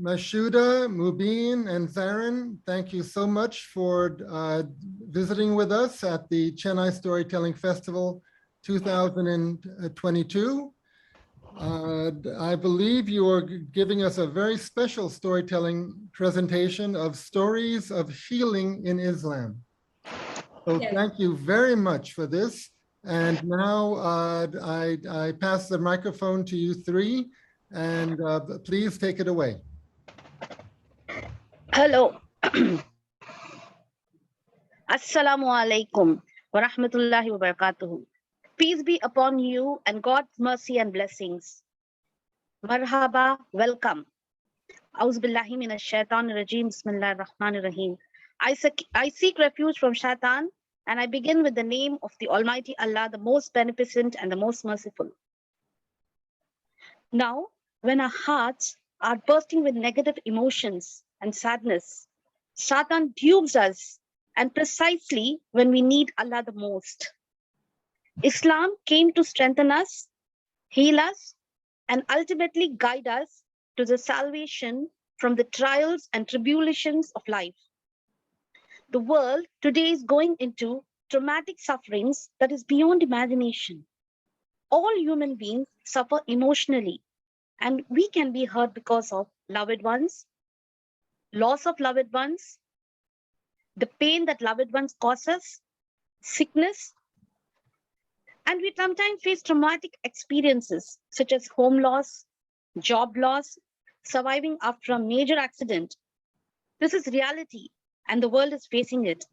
Mashuda, Mubeen, and Zarin, thank you so much for visiting with us at the Chennai Storytelling Festival 2022. I believe you are giving us a very special storytelling presentation of stories of healing in Islam. So thank you very much for this. And now I pass the microphone to you three, and please take it away. Hello. Assalamu alaikum wa rahmatullahi wa barakatuhu. Peace be upon you and God's mercy and blessings. Marhaba, welcome. Auzu billahi minash shaitanir rajim. Bismillahir rahmanir rahim. I seek refuge from shaitan, and I begin with the name of the Almighty Allah, the most beneficent and the most merciful. Now, when our hearts are bursting with negative emotions and sadness, Satan dupes us, and precisely when we need Allah the most. Islam came to strengthen us, heal us, and ultimately guide us to the salvation from the trials and tribulations of life. The world today is going into traumatic sufferings that is beyond imagination. All human beings suffer emotionally, and we can be hurt because of loved ones, loss of loved ones, the pain that loved ones cause us, sickness, and we sometimes face traumatic experiences such as home loss, job loss, surviving after a major accident. This is reality, and the world is facing it.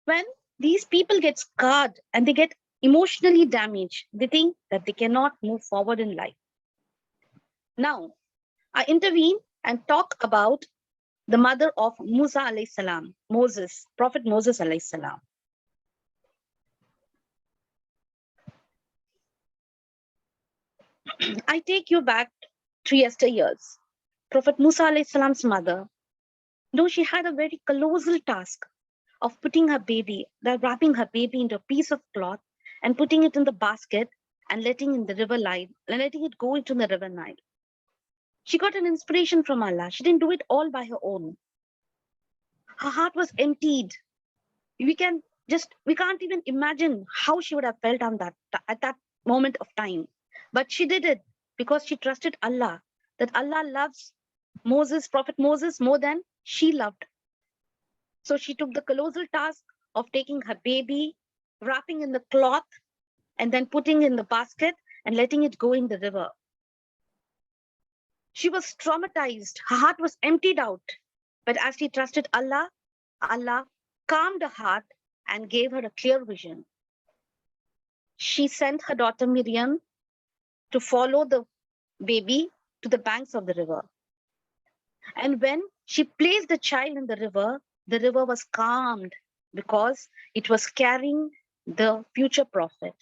When these people get scarred and they get emotionally damaged, they think that they cannot move forward in life. Now, I intervene and talk about the mother of Musa alayhi salam, Moses, Prophet Moses alayhi salam. I take you back 3 yesteryears. Prophet Musa alayhi salam's mother, though she had a very colossal task of putting her baby, wrapping her baby into a piece of cloth and putting it in the basket and letting it go into the river Nile. She got an inspiration from Allah. She didn't do it all by her own. Her heart was emptied. We can't even imagine how she would have felt at that moment of time. But she did it because she trusted Allah, that Allah loves Moses, Prophet Moses, more than she loved. So she took the colossal task of taking her baby, wrapping in the cloth, and then putting in the basket and letting it go in the river. She was traumatized. Her heart was emptied out. But as she trusted Allah, Allah calmed her heart and gave her a clear vision. She sent her daughter Miriam to follow the baby to the banks of the river. And when she placed the child in the river was calmed because it was carrying the future prophet.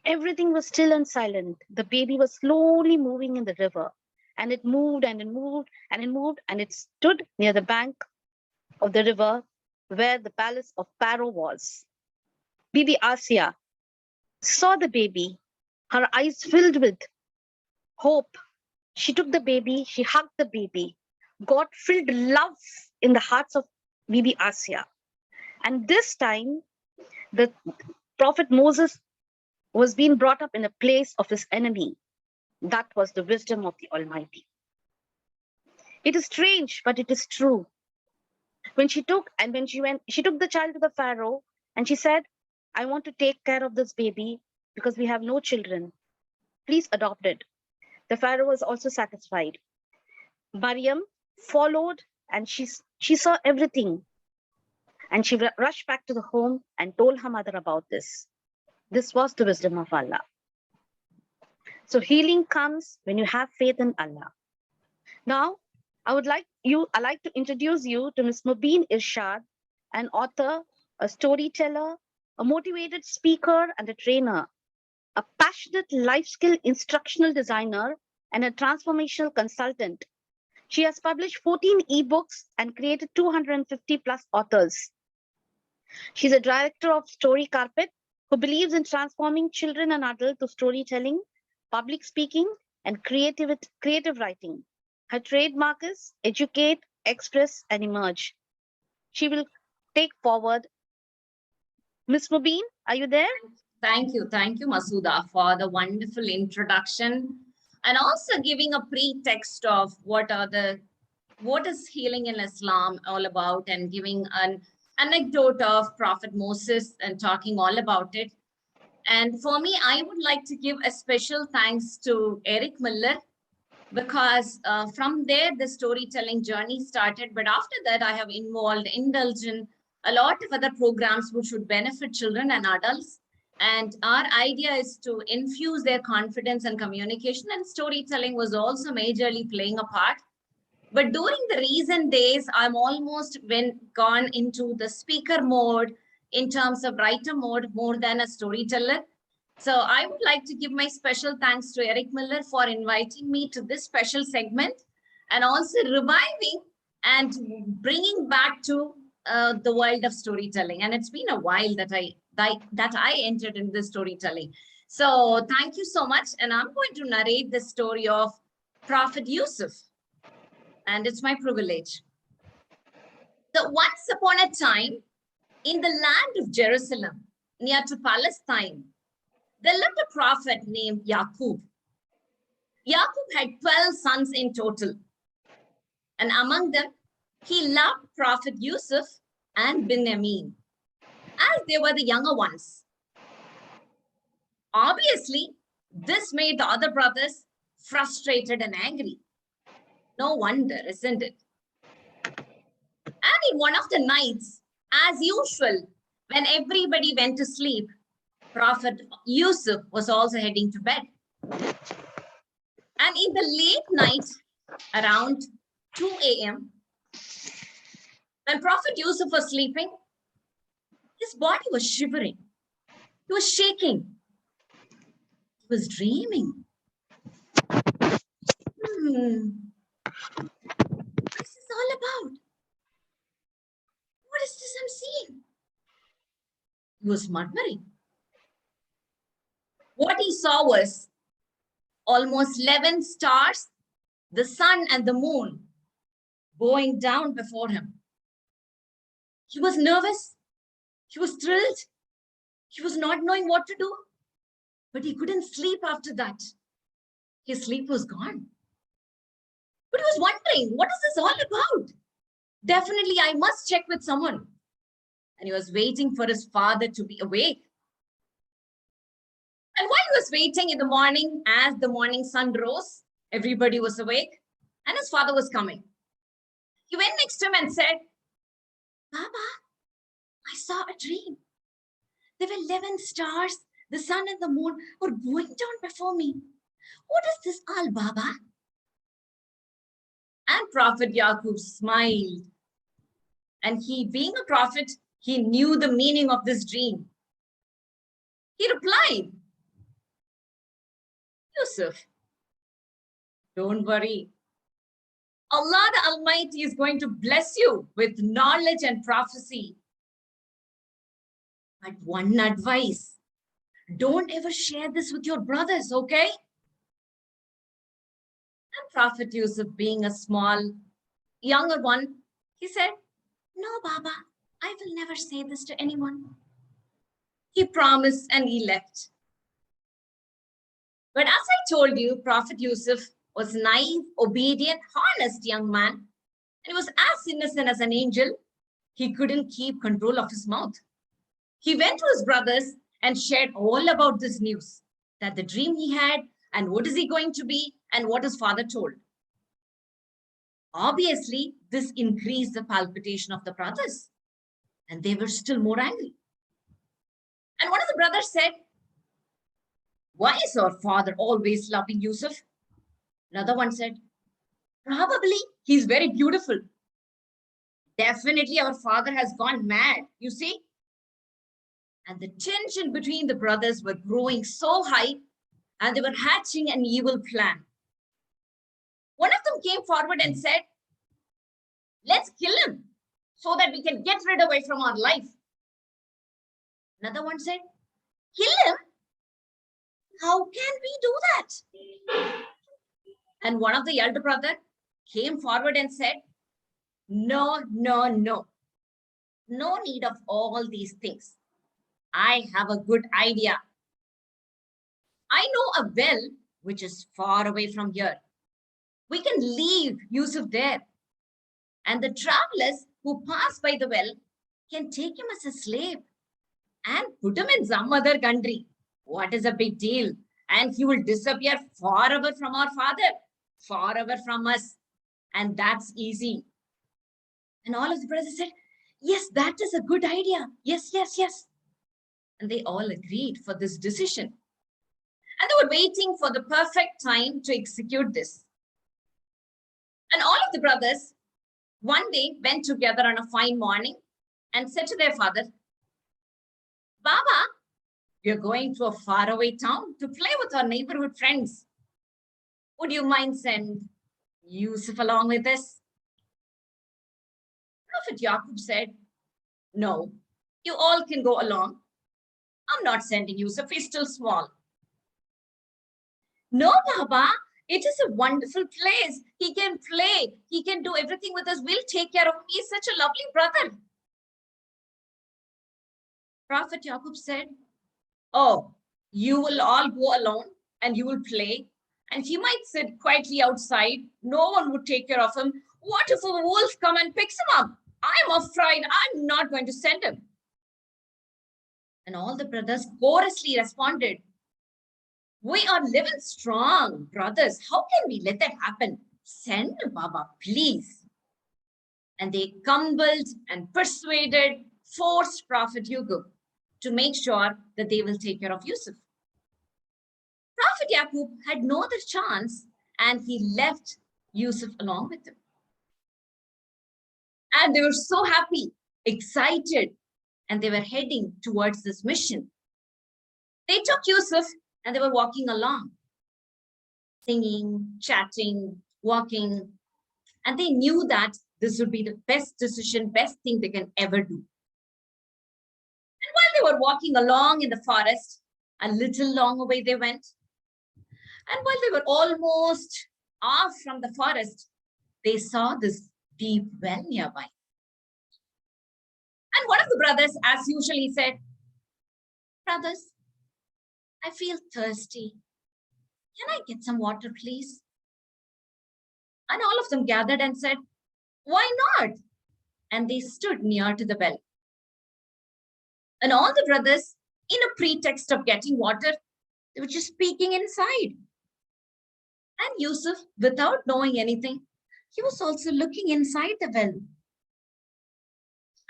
Everything was still and silent. The baby was slowly moving in the river, and it moved and it moved and it moved, and it stood near the bank of the river where the palace of Pharaoh was. Bibi Asiya saw the baby, her eyes filled with hope. She took the baby, she hugged the baby. God filled love in the hearts of Bibi Asiya. And this time, the Prophet Moses was being brought up in a place of his enemy. That was the wisdom of the Almighty. It is strange, but it is true. She took the child to the Pharaoh, and she said, I want to take care of this baby because we have no children. Please adopt it. The Pharaoh was also satisfied. Maryam followed, and she saw everything. And she rushed back to the home and told her mother about this. This was the wisdom of Allah. So healing comes when you have faith in Allah. Now, I like to introduce you to Ms. Mubeen Irshad, an author, a storyteller, a motivated speaker and a trainer, a passionate life skill instructional designer, and a transformational consultant. She has published 14 ebooks and created 250 plus authors. She's a director of Story Carpet who believes in transforming children and adults to storytelling, public speaking, and creative writing. Her trademark is educate, express, and emerge. She will take forward. Miss Mubeen, are you there? Thank you, Mashuda, for the wonderful introduction and also giving a pretext of what is healing in Islam all about and giving an anecdote of Prophet Moses and talking all about it. And for me, I would like to give a special thanks to Eric Miller because from there the storytelling journey started. But after that, I have indulged in a lot of other programs which would benefit children and adults. And our idea is to infuse their confidence and communication, and storytelling was also majorly playing a part. But during the recent days, I'm almost gone into the speaker mode in terms of writer mode more than a storyteller. So I would like to give my special thanks to Eric Miller for inviting me to this special segment and also reviving and bringing back to the world of storytelling. And it's been a while that I entered in this storytelling. So thank you so much. And I'm going to narrate the story of Prophet Yusuf. And it's my privilege. So once upon a time, in the land of Jerusalem, near to Palestine, there lived a prophet named Yaqub. Yaqub had 12 sons in total. And among them, he loved Prophet Yusuf and Binyamin, as they were the younger ones. Obviously, this made the other brothers frustrated and angry. No wonder, isn't it? And in one of the nights, as usual, when everybody went to sleep, Prophet Yusuf was also heading to bed. And in the late night, around 2 a.m., when Prophet Yusuf was sleeping, his body was shivering. He was shaking. He was dreaming. What is this all about? What is this I'm seeing? He was murmuring. What he saw was almost 11 stars, the sun and the moon going down before him. He was nervous. He was thrilled. He was not knowing what to do, but he couldn't sleep after that. His sleep was gone. But he was wondering, what is this all about? Definitely, I must check with someone. And he was waiting for his father to be awake. And while he was waiting in the morning, as the morning sun rose, everybody was awake, and his father was coming. He went next to him and said, Baba, I saw a dream. There were 11 stars, the sun and the moon were going down before me. What is this all, Baba? And Prophet Yaqub smiled. And he, being a prophet, he knew the meaning of this dream. He replied, Yusuf, don't worry. Allah the Almighty is going to bless you with knowledge and prophecy. But one advice, don't ever share this with your brothers, okay? And Prophet Yusuf, being a small, younger one, he said, no, Baba, I will never say this to anyone. He promised and he left. But as I told you, Prophet Yusuf was naive, obedient, honest young man. And he was as innocent as an angel. He couldn't keep control of his mouth. He went to his brothers and shared all about this news, that the dream he had and what is he going to be and what his father told. Obviously, this increased the palpitation of the brothers, and they were still more angry. And one of the brothers said, why is our father always loving Yusuf? Another one said, probably he's very beautiful. Definitely our father has gone mad, you see? And the tension between the brothers were growing so high, and they were hatching an evil plan. One of them came forward and said, let's kill him so that we can get rid away from our life. Another one said, kill him? How can we do that? And one of the elder brother came forward and said, no, no, no. No need of all these things. I have a good idea. I know a well which is far away from here. We can leave Yusuf there. And the travelers who pass by the well can take him as a slave and put him in some other country. What is a big deal? And he will disappear forever from our father, forever from us. And that's easy. And all of the brothers said, yes, that is a good idea. Yes, yes, yes. And they all agreed for this decision. And they were waiting for the perfect time to execute this. And all of the brothers one day went together on a fine morning and said to their father, Baba, we are going to a faraway town to play with our neighborhood friends. Would you mind send Yusuf along with us? Prophet Yaqub said, no, you all can go along. I'm not sending Yusuf, he's still small. No, Baba, it is a wonderful place. He can play. He can do everything with us. We'll take care of him. He's such a lovely brother. Prophet Yaqub said, oh, you will all go alone and you will play. And he might sit quietly outside. No one would take care of him. What if a wolf come and picks him up? I'm afraid. I'm not going to send him. And all the brothers chorously responded, we are living strong, brothers. How can we let that happen? Send Baba, please. And they cumbered and persuaded, forced Prophet Yaqub to make sure that they will take care of Yusuf. Prophet Yaqub had no other chance and he left Yusuf along with them. And they were so happy, excited, and they were heading towards this mission. They took Yusuf and they were walking along, singing, chatting, walking, and they knew that this would be the best decision, best thing they can ever do. And while they were walking along in the forest, a little long away they went. And while they were almost off from the forest, they saw this deep well nearby. And one of the brothers, as usual, he said, brothers, I feel thirsty. Can I get some water, please? And all of them gathered and said, why not? And they stood near to the well. And all the brothers, in a pretext of getting water, they were just peeking inside. And Yusuf, without knowing anything, he was also looking inside the well.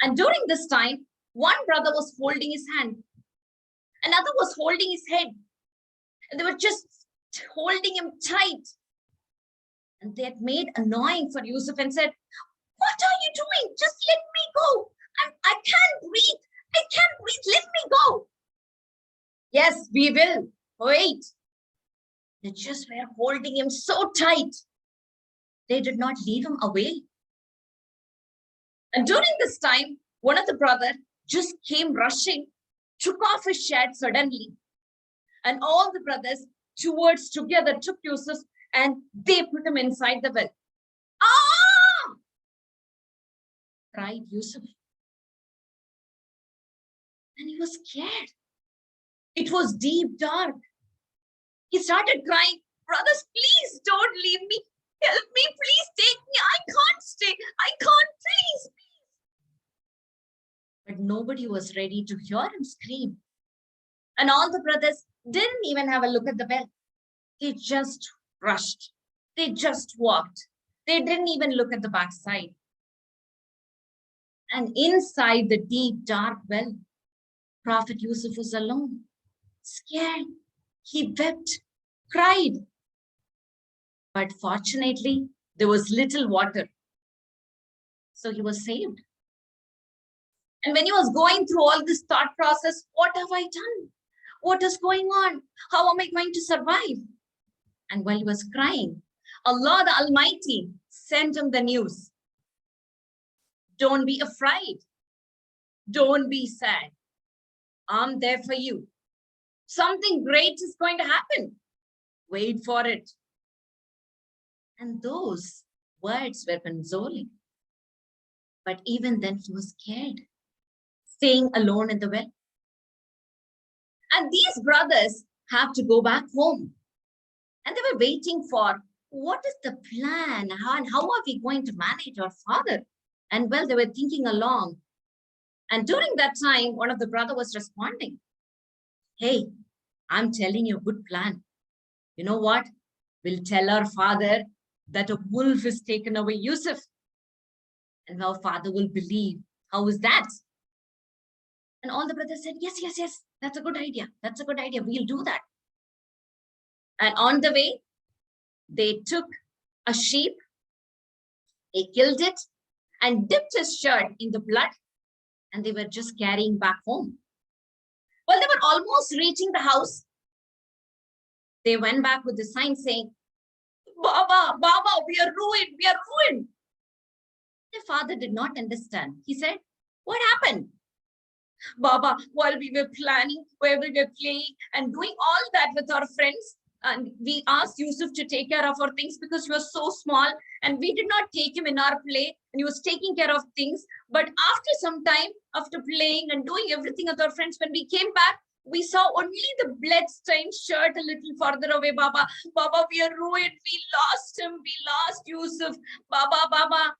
And during this time, one brother was holding his hand. Another was holding his head. And they were just holding him tight. And they had made annoying for Yusuf and said, what are you doing? Just let me go. I can't breathe. I can't breathe. Let me go. Yes, we will. Wait. They just were holding him so tight. They did not leave him away. And during this time, one of the brothers just came rushing, took off his shirt suddenly. And all the brothers together took Yusuf and they put him inside the well. Ah! Cried Yusuf. And he was scared. It was deep dark. He started crying, brothers, please don't leave me. Help me, please take me. I can't stay. I can't, please. But nobody was ready to hear him scream. And all the brothers didn't even have a look at the well. They just rushed. They just walked. They didn't even look at the backside. And inside the deep, dark well, Prophet Yusuf was alone, scared. He wept, cried. But fortunately, there was little water. So he was saved. And when he was going through all this thought process, what have I done? What is going on? How am I going to survive? And while he was crying, Allah the Almighty sent him the news. Don't be afraid. Don't be sad. I'm there for you. Something great is going to happen. Wait for it. And those words were consoling. But even then he was scared, staying alone in the well. And these brothers have to go back home. And they were waiting for what is the plan? How are we going to manage our father? And well, they were thinking along. And during that time, one of the brother was responding. Hey, I'm telling you a good plan. You know what? We'll tell our father that a wolf has taken away Yusuf. And our father will believe. How is that? And all the brothers said, yes, yes, yes. That's a good idea. That's a good idea. We'll do that. And on the way, they took a sheep, they killed it, and dipped his shirt in the blood, and they were just carrying back home. Well, they were almost reaching the house. They went back with the sign saying, Baba, Baba, we are ruined, we are ruined. The father did not understand. He said, what happened? Baba, while we were planning, where we were playing and doing all that with our friends, and we asked Yusuf to take care of our things because he was so small and we did not take him in our play and he was taking care of things. But after some time, after playing and doing everything with our friends, when we came back, we saw only the blood-stained shirt a little further away, Baba. Baba, we are ruined. We lost him. We lost Yusuf. Baba, Baba.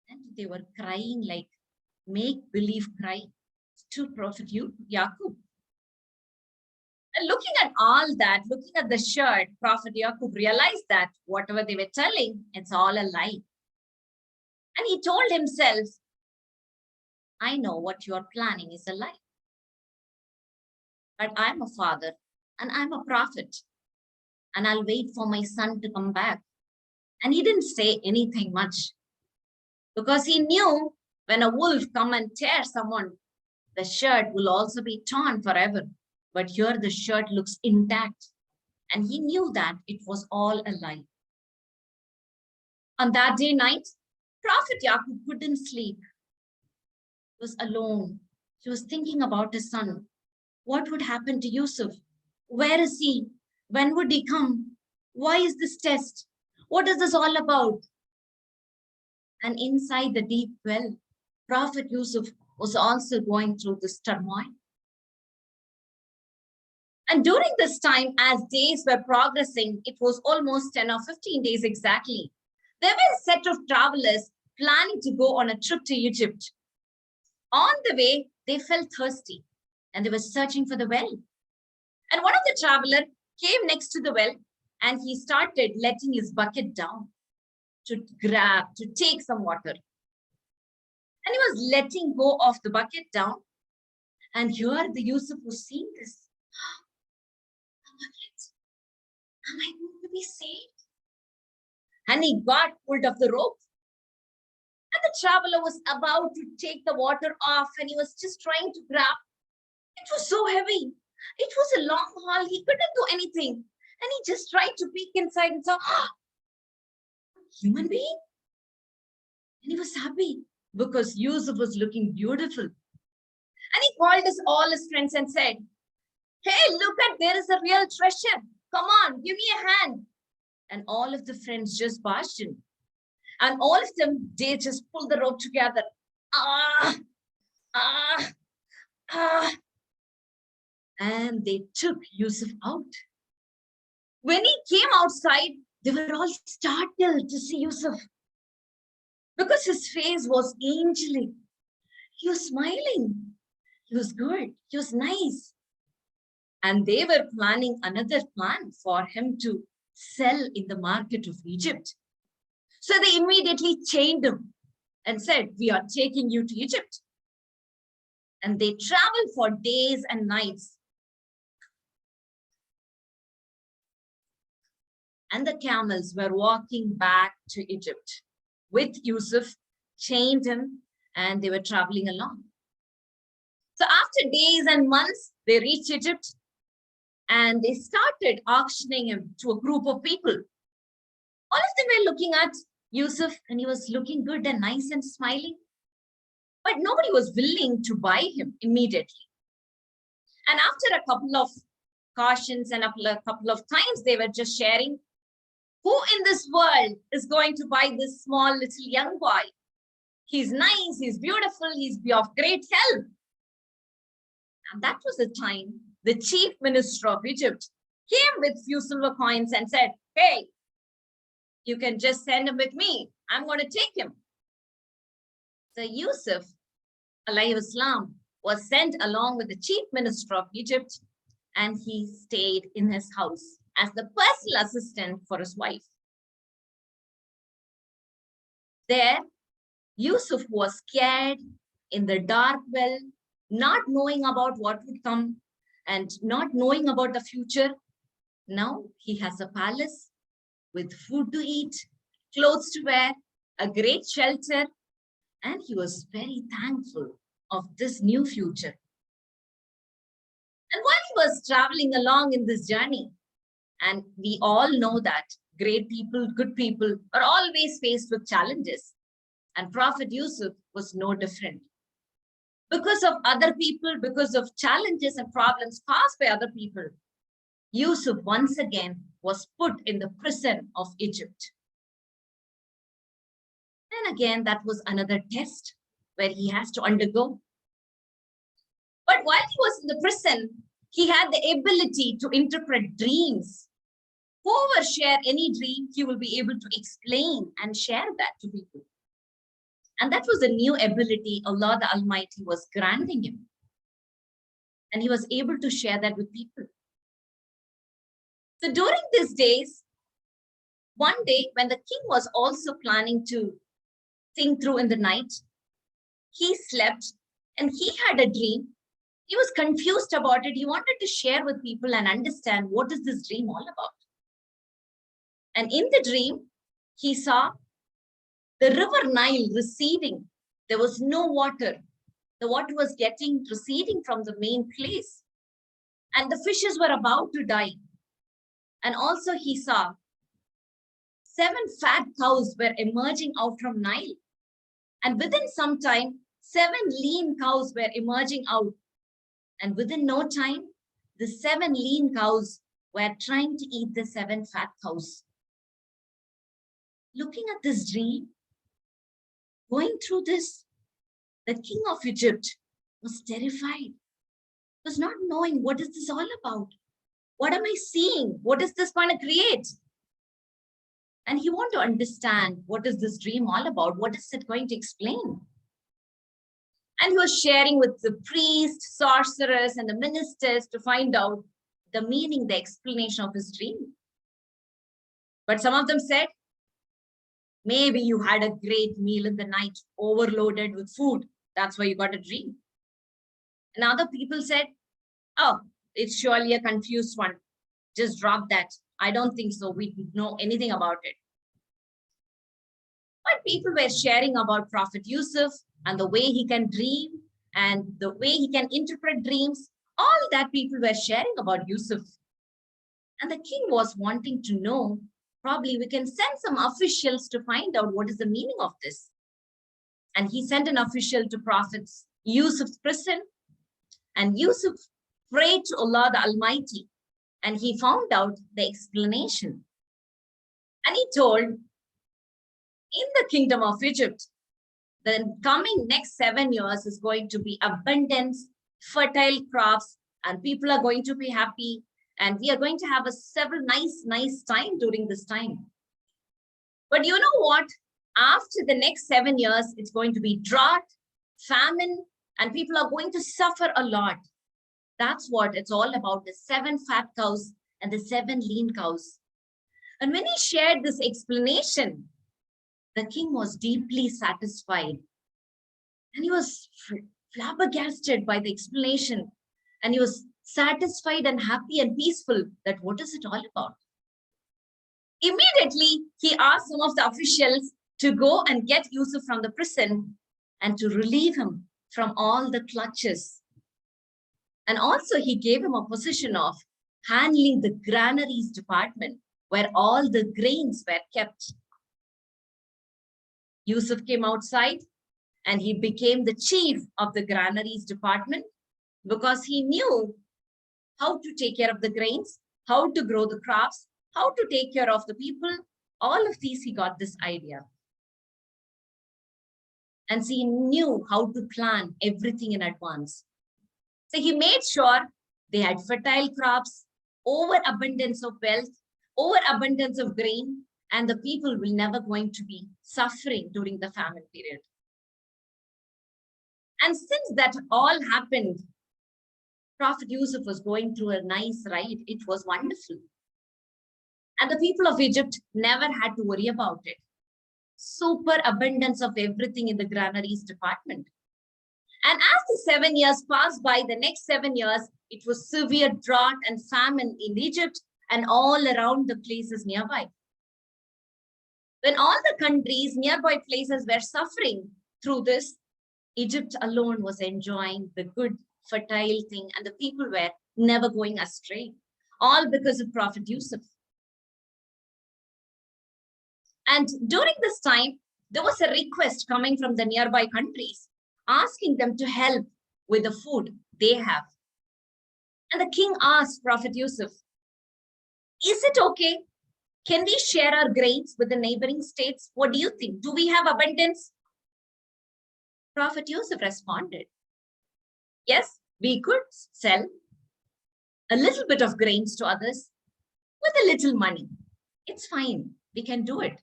And they were crying like make-believe cry to Prophet Yaqub. And looking at all that, looking at the shirt, Prophet Yaqub realized that whatever they were telling, it's all a lie. And he told himself, I know what you are planning is a lie. But I'm a father and I'm a prophet. And I'll wait for my son to come back. And he didn't say anything much. Because he knew when a wolf come and tear someone, the shirt will also be torn forever. But here the shirt looks intact. And he knew that it was all a lie. On that day night, Prophet Yaqub couldn't sleep. He was alone. He was thinking about his son. What would happen to Yusuf? Where is he? When would he come? Why is this test? What is this all about? And inside the deep well, Prophet Yusuf was also going through this turmoil. And during this time, as days were progressing, it was almost 10 or 15 days exactly. There were a set of travelers planning to go on a trip to Egypt. On the way, they felt thirsty and they were searching for the well. And one of the travelers came next to the well and he started letting his bucket down to take some water. And he was letting go of the bucket down. And here the Yusuf was seeing this. Am I going to be saved? And he got hold of the rope. And the traveler was about to take the water off and he was just trying to grab. It was so heavy. It was a long haul. He couldn't do anything. And he just tried to peek inside and saw, human being? And he was happy because Yusuf was looking beautiful. And he called all his friends and said, hey, look at, there is a real treasure. Come on, give me a hand. And all of the friends just barged in. And all of them, they just pulled the rope together. And they took Yusuf out. When he came outside, they were all startled to see Yusuf. Because his face was angelic. He was smiling. He was good. He was nice. And they were planning another plan for him to sell in the market of Egypt. So they immediately chained him and said, we are taking you to Egypt. And they traveled for days and nights. And the camels were walking back to Egypt with Yusuf, chained him, and they were traveling along. So after days and months, they reached Egypt and they started auctioning him to a group of people. All of them were looking at Yusuf and he was looking good and nice and smiling. But nobody was willing to buy him immediately. And after a couple of cautions and a couple of times they were just sharing, Who in this world is going to buy this small little young boy? He's nice, he's beautiful, he's be of great help. And that was the time the chief minister of Egypt came with few silver coins and said, hey, you can just send him with me. I'm going to take him. So Yusuf, alayhi Islam, was sent along with the chief minister of Egypt, and he stayed in his house as the personal assistant for his wife. There, Yusuf was scared in the dark well, not knowing about what would come and not knowing about the future. Now he has a palace with food to eat, clothes to wear, a great shelter, and he was very thankful of this new future. And while he was traveling along in this journey, and we all know that great people, good people are always faced with challenges. And Prophet Yusuf was no different. Because of other people, because of challenges and problems caused by other people, Yusuf once again was put in the prison of Egypt. And again, that was another test where he has to undergo. But while he was in the prison, he had the ability to interpret dreams. Whoever share any dream, he will be able to explain and share that to people. And that was a new ability Allah the Almighty was granting him. And he was able to share that with people. So during these days, one day when the king was also planning to think through in the night, he slept and he had a dream. He was confused about it. He wanted to share with people and understand what is this dream all about. And in the dream, he saw the river Nile receding. There was no water. The water was receding from the main place. And the fishes were about to die. And also he saw 7 fat cows were emerging out from Nile. And within some time, 7 lean cows were emerging out. And within no time, the 7 lean cows were trying to eat the 7 fat cows. Looking at this dream, going through this, the king of Egypt was terrified, was not knowing what is this all about. What am I seeing? What is this going to create? And he wanted to understand what is this dream all about? What is it going to explain? And he was sharing with the priests, sorcerers, and the ministers to find out the meaning, the explanation of his dream. But some of them said, maybe you had a great meal in the night, overloaded with food. That's why you got a dream. And other people said, oh, it's surely a confused one. Just drop that. I don't think so. We know anything about it. But people were sharing about Prophet Yusuf and the way he can dream and the way he can interpret dreams. All that people were sharing about Yusuf. And the king was wanting to know, probably we can send some officials to find out what is the meaning of this. And he sent an official to Prophet Yusuf's prison. And Yusuf prayed to Allah the Almighty. And he found out the explanation. And he told, in the kingdom of Egypt, the coming next 7 years is going to be abundance, fertile crops, and people are going to be happy. And we are going to have a several nice time during this time. But you know what? After the next 7 years, it's going to be drought, famine, and people are going to suffer a lot. That's what it's all about, the 7 fat cows and the 7 lean cows. And when he shared this explanation, the king was deeply satisfied. And he was flabbergasted by the explanation. And he was satisfied and happy and peaceful that what is it all about? Immediately, he asked some of the officials to go and get Yusuf from the prison and to relieve him from all the clutches. And also he gave him a position of handling the granaries department where all the grains were kept. Yusuf came outside and he became the chief of the granaries department because he knew how to take care of the grains, how to grow the crops, how to take care of the people, All of these, he got this idea. And he knew how to plan everything in advance. So he made sure they had fertile crops, overabundance of wealth, overabundance of grain, and the people will never going to be suffering during the famine period. And since that all happened, Prophet Yusuf was going through a nice ride. It was wonderful. And the people of Egypt never had to worry about it. Super abundance of everything in the granaries department. And as the 7 years passed by, the next 7 years, it was severe drought and famine in Egypt and all around the places nearby. When all the countries, nearby places were suffering through this, Egypt alone was enjoying the good, fertile thing, and the people were never going astray, all because of Prophet Yusuf. And during this time, there was a request coming from the nearby countries, asking them to help with the food they have. And the king asked Prophet Yusuf, is it okay? Can we share our grains with the neighboring states? What do you think? Do we have abundance? Prophet Yusuf responded, yes, we could sell a little bit of grains to others with a little money. It's fine. We can do it.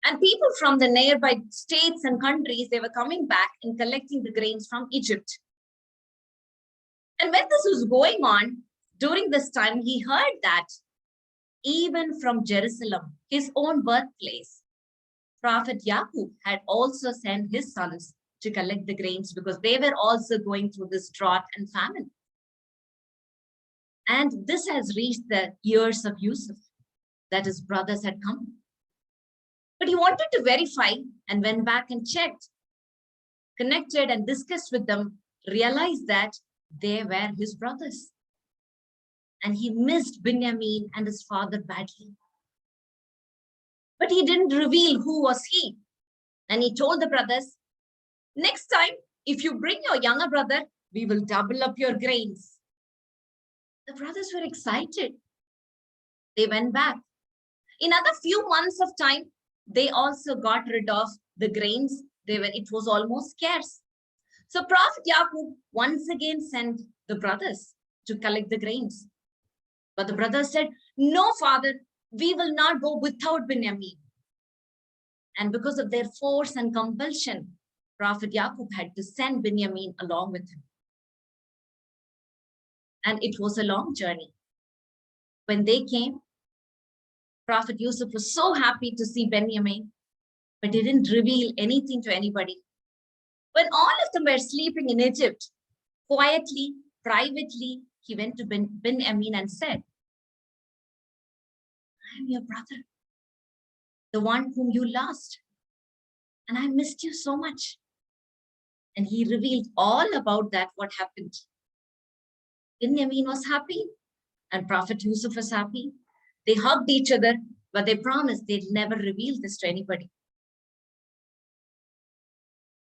And people from the nearby states and countries, they were coming back and collecting the grains from Egypt. And when this was going on, during this time, he heard that even from Jerusalem, his own birthplace, Prophet Yaqub had also sent his sons to collect the grains because they were also going through this drought and famine. And this has reached the ears of Yusuf, that his brothers had come. But he wanted to verify and went back and checked, connected and discussed with them, realized that they were his brothers. And he missed Binyamin and his father badly. But he didn't reveal who was he. And he told the brothers, next time, if you bring your younger brother, we will double up your grains. The brothers were excited. They went back. In another few months of time, they also got rid of the grains. It was almost scarce. So Prophet Yaqub once again sent the brothers to collect the grains. But the brothers said, no, father, we will not go without Binyamin. And because of their force and compulsion, Prophet Yaqub had to send Binyamin along with him. And it was a long journey. When they came, Prophet Yusuf was so happy to see Binyamin, but he didn't reveal anything to anybody. When all of them were sleeping in Egypt, quietly, privately, he went to Binyamin and said, I am your brother, the one whom you lost, and I missed you so much. And he revealed all about that, what happened. Binyamin was happy, and Prophet Yusuf was happy. They hugged each other, but they promised they'd never reveal this to anybody.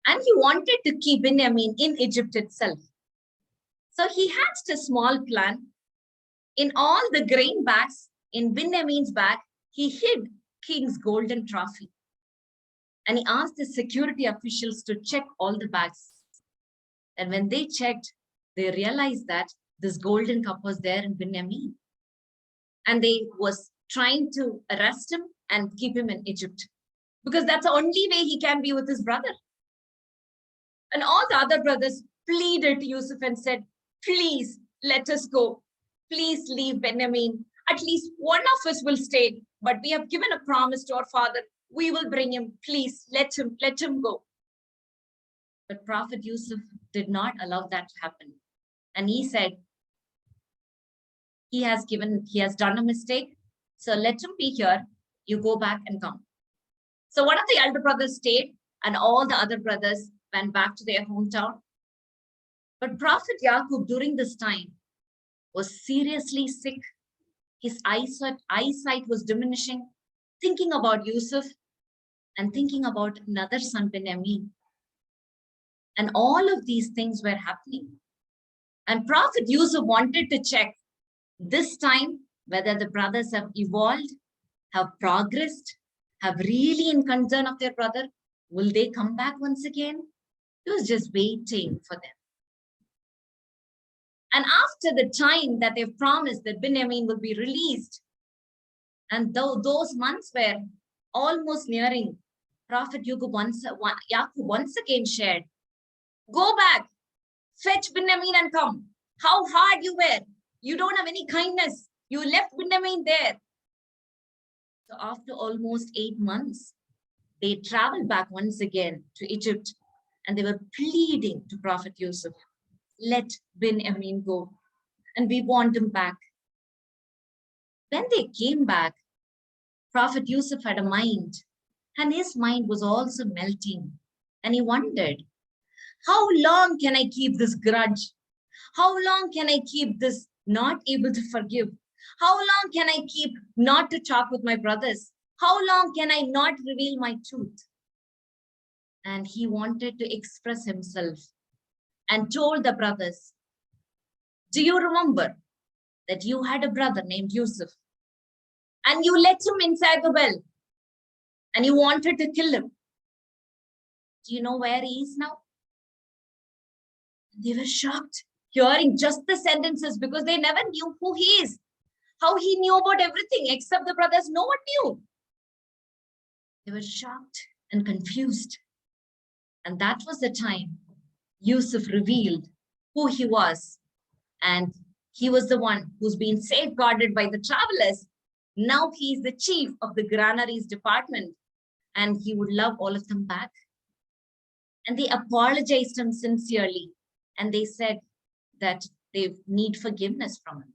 And he wanted to keep Binyamin in Egypt itself. So he hatched a small plan. In all the grain bags, in Binyamin's bag, he hid king's golden trophy. And he asked the security officials to check all the bags. And when they checked, they realized that this golden cup was there in Binyamin. And they was trying to arrest him and keep him in Egypt, because that's the only way he can be with his brother. And all the other brothers pleaded to Yusuf and said, please let us go. Please leave Binyamin. At least one of us will stay, but we have given a promise to our father. We will bring him. Please let him go. But Prophet Yusuf did not allow that to happen. And he said, he has done a mistake. So let him be here. You go back and come. So one of the elder brothers stayed, and all the other brothers went back to their hometown. But Prophet Yaqub during this time was seriously sick. His eyesight was diminishing, thinking about Yusuf and thinking about another son, Binyamin. And all of these things were happening. And Prophet Yusuf wanted to check this time whether the brothers have evolved have progressed, have really in concern of their brother? Will they come back once again? He was just waiting for them. And after the time that they've promised that Binyamin will be released, and though those months were almost nearing, Prophet Yaqub once again shared, go back, fetch Binyamin and come. How hard you were. You don't have any kindness. You left Binyamin there. So after almost 8 months, they traveled back once again to Egypt, and they were pleading to Prophet Yusuf, let Binyamin go, and we want him back. When they came back, Prophet Yusuf had a mind, and his mind was also melting. And he wondered, how long can I keep this grudge? How long can I keep this not able to forgive? How long can I keep not to talk with my brothers? How long can I not reveal my truth? And he wanted to express himself and told the brothers, do you remember that you had a brother named Yusuf and you let him inside the well and you wanted to kill him? Do you know where he is now? They were shocked hearing just the sentences because they never knew who he is, how he knew about everything except the brothers. No one knew. They were shocked and confused. And that was the time Yusuf revealed who he was. And he was the one who's been safeguarded by the travelers. Now he is the chief of the granaries department, and he would love all of them back. And they apologized him sincerely. And they said that they need forgiveness from him.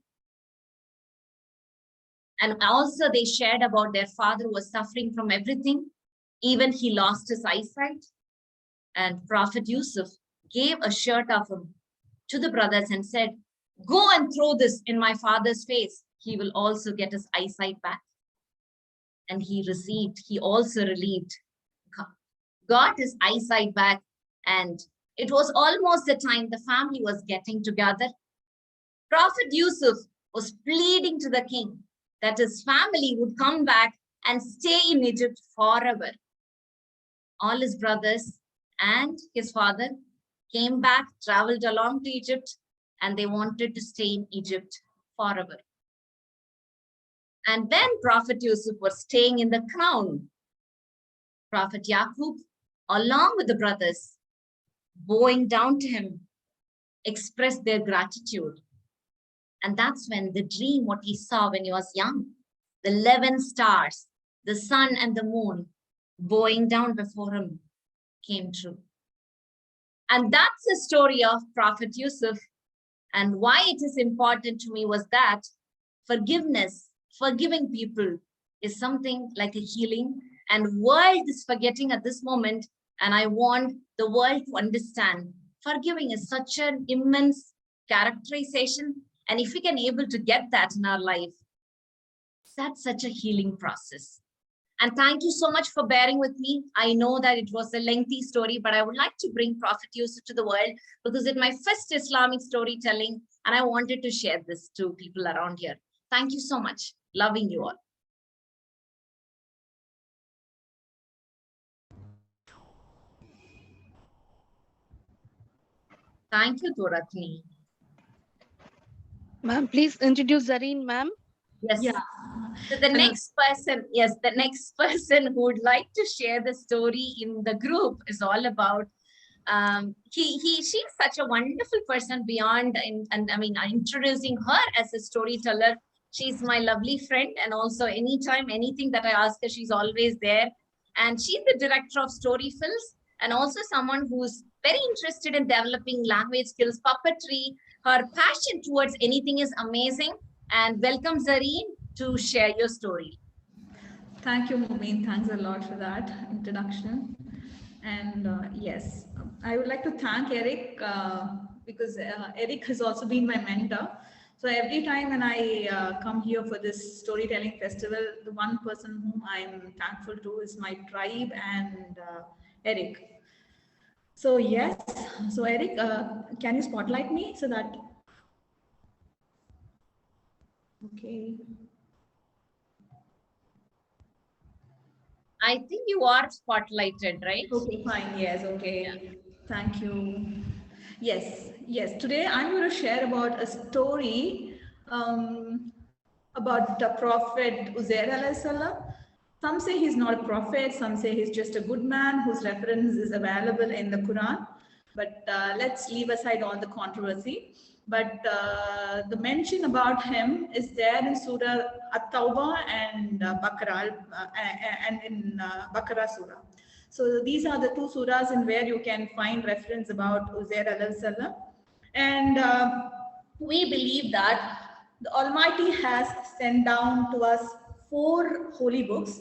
And also they shared about their father was suffering from everything. Even he lost his eyesight. And Prophet Yusuf gave a shirt of him to the brothers and said, go and throw this in my father's face. He will also get his eyesight back. And he also relieved, got his eyesight back. And it was almost the time the family was getting together. Prophet Yusuf was pleading to the king that his family would come back and stay in Egypt forever. All his brothers and his father came back, traveled along to Egypt, and they wanted to stay in Egypt forever. And when Prophet Yusuf was staying in the crown, Prophet Yaqub, along with the brothers, bowing down to him, expressed their gratitude. And that's when the dream, what he saw when he was young, the 11 stars, the sun and the moon, bowing down before him, came true. And that's the story of Prophet Yusuf. And why it is important to me was that forgiveness, forgiving people is something like a healing, and world is forgetting at this moment. And I want the world to understand forgiving is such an immense characterization. And if we can able to get that in our life, that's such a healing process. And thank you so much for bearing with me. I know that it was a lengthy story, but I would like to bring Prophet Yusuf to the world because it's my first Islamic storytelling, and I wanted to share this to people around here. Thank you so much. Loving you all. Thank you, Thoratni. Ma'am, please introduce Zarin, ma'am. Yes. Yeah. So the next person who would like to share the story in the group is all about, she's such a wonderful person beyond, and I mean, introducing her as a storyteller. She's my lovely friend, and also anytime, anything that I ask her, she's always there. And she's the director of Story Films, and also someone who's very interested in developing language skills, puppetry. Her passion towards anything is amazing. And welcome, Zarin, to share your story. Thank you, Mubeen. Thanks a lot for that introduction. And yes, I would like to thank Eric because Eric has also been my mentor. So every time when I come here for this storytelling festival, the one person whom I'm thankful to is my tribe and Eric. So yes, so Eric, can you spotlight me so that, okay. I think you are spotlighted, right? Okay, fine. Yes, okay. Thank you. Yes, yes. Today I'm going to share about a story about the Prophet Uzair alayhi salam. Some say he's not a prophet, some say he's just a good man whose reference is available in the Quran. But let's leave aside all the controversy. But the mention about him is there in Surah At-Tawbah and Baqarah, and in Baqarah Surah. So these are the two surahs in where you can find reference about Uzair alayhi salam. And we believe that the Almighty has sent down to us 4 holy books.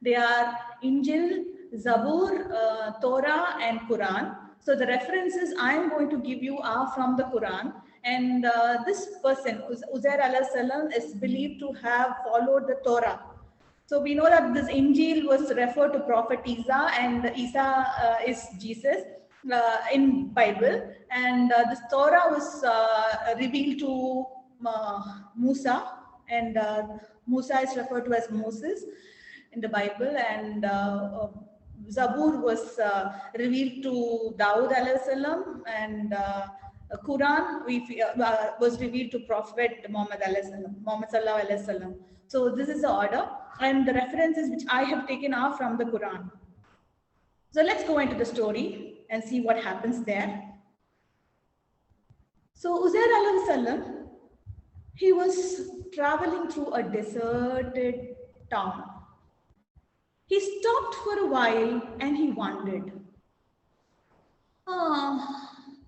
They are Injil, Zabur, Torah, and Quran. So the references I am going to give you are from the Quran. And this person, Uzair alayhi salam, is believed to have followed the Torah. So we know that this Injil was referred to Prophet Isa, and Isa is Jesus in Bible, and this Torah was revealed to Musa, and Musa is referred to as Moses in the Bible, and Zabur was revealed to Dawud alayhi salam, and Quran was revealed to Prophet Muhammad alayhi salam, Muhammad sallallahu alayhi salam. So this is the order, and the references which I have taken are from the Quran. So let's go into the story and see what happens there. So Uzair alayhi salam, he was traveling through a deserted town. He stopped for a while and he wondered,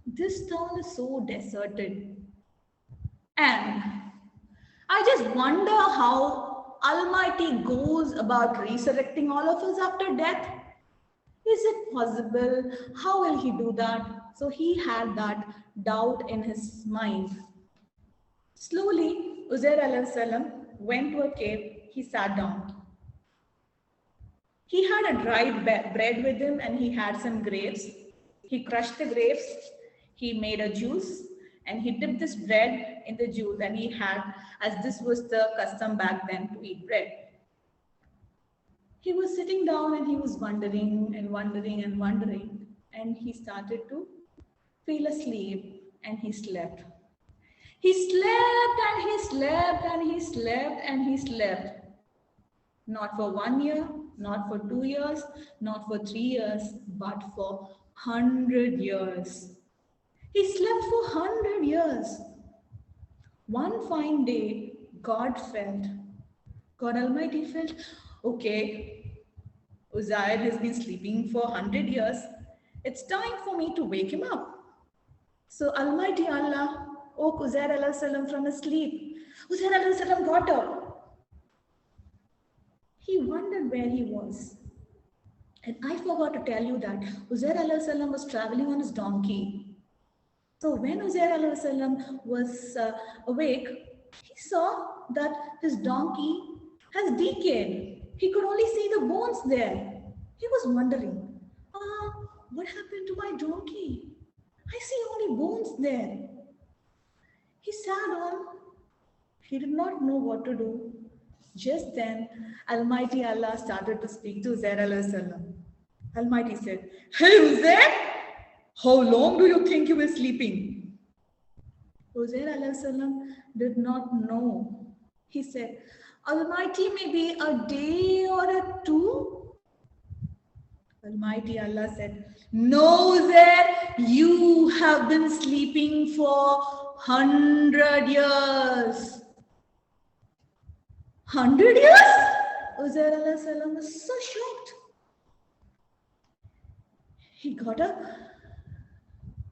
this town is so deserted. And I just wonder how Almighty goes about resurrecting all of us after death. Is it possible? How will he do that? So he had that doubt in his mind. Slowly, Uzair alayhi salam went to a cave. He sat down. He had a dried bread with him and he had some grapes. He crushed the grapes, he made a juice, and he dipped this bread in the juice, and he had, as this was the custom back then, to eat bread. He was sitting down and he was wondering and wondering and wondering, and he started to feel asleep, and he slept. He slept and he slept and he slept and he slept. Not for 1 year, not for 2 years, not for 3 years, but for 100 years. He slept for 100 years. One fine day, God Almighty felt, okay, Uzair has been sleeping for 100 years. It's time for me to wake him up. So Almighty Allah woke Uzair alayhi salam from his sleep. Uzair alayhi salam got up. He wondered where he was. And I forgot to tell you that Uzair alayhi salam was traveling on his donkey. So when Uzair alayhi salam was awake, he saw that his donkey has decayed. He could only see the bones there. He was wondering, what happened to my donkey? I see only bones there. He sat on. He did not know what to do. Just then, Almighty Allah started to speak to Uzair alayhi salam. Almighty said, "Hey Uzair, how long do you think you were sleeping?" Uzair alayhi salam did not know. He said, "Almighty, maybe a day or a two." Almighty Allah said, "No, Uzair, you have been sleeping for 100 years." 100 years? Uzair alayhi salam was so shocked. He got up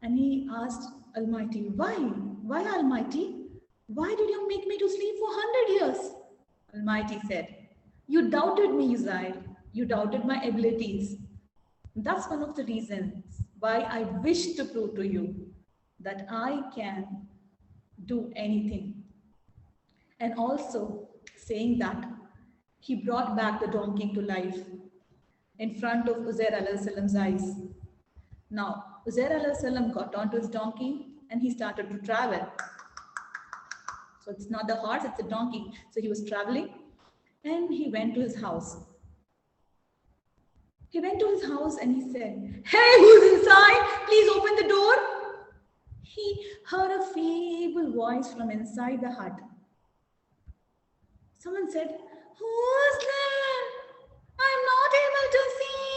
and he asked Almighty, why? Why, Almighty? Why did you make me to sleep for 100 years? Almighty said, you doubted me, Uzair. You doubted my abilities. That's one of the reasons why I wish to prove to you that I can do anything. And also, saying that, he brought back the donkey to life in front of Uzair alayhi salam's eyes. Now, Uzair alayhi salam got onto his donkey and he started to travel. So it's not the horse, it's a donkey. So he was traveling and he went to his house. He went to his house and he said, "Hey, who's inside? Please open the door." He heard a feeble voice from inside the hut. Someone said, "Who's there? I'm not able to see.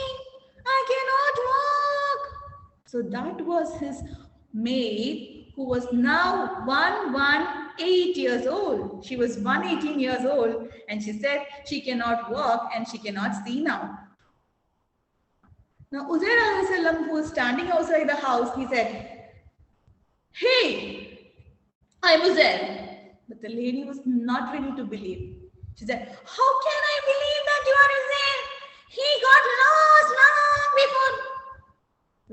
I cannot walk." So that was his maid, who was now 118 years old. She was 118 years old, and she said she cannot walk and she cannot see now. Now, Uzair alayhi salam, who was standing outside the house, he said, "Hey, I'm Uzair." But the lady was not ready to believe. She said, "How can I believe that you are Uzair? He got lost long before."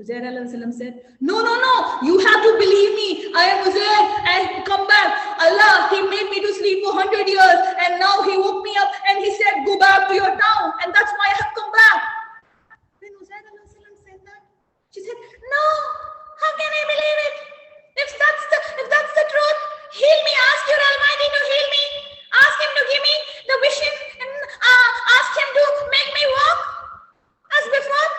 Uzair alayhi salam said, "No, no, no, you have to believe me. I am Uzair and come back. Allah, he made me to sleep for 100 years and now he woke me up and he said, go back to your town, and that's why I have come back." When Uzair alayhi salam said that, she said, "No, how can I believe it? If that's the truth, heal me. Ask your Almighty to heal me. Ask him to give me the wishes and ask him to make me walk as before."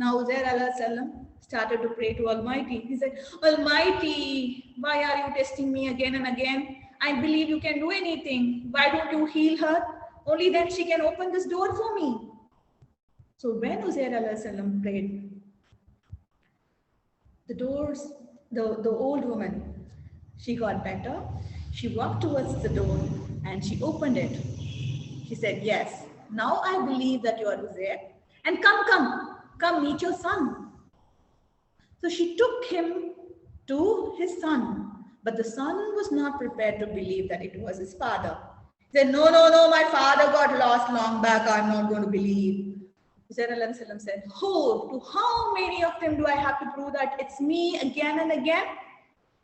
Now Uzair alayhi salam started to pray to Almighty. He said, "Almighty, why are you testing me again and again? I believe you can do anything. Why don't you heal her? Only then she can open this door for me." So when Uzair alayhi salam prayed, the old woman, she got better. She walked towards the door and she opened it. She said, "Yes, now I believe that you are Uzair, and come meet your son." So she took him to his son, but the son was not prepared to believe that it was his father. He said, "No, no, no, my father got lost long back. I'm not going to believe." Uzair alayhi salam said, "Oh, to how many of them do I have to prove that it's me again and again?"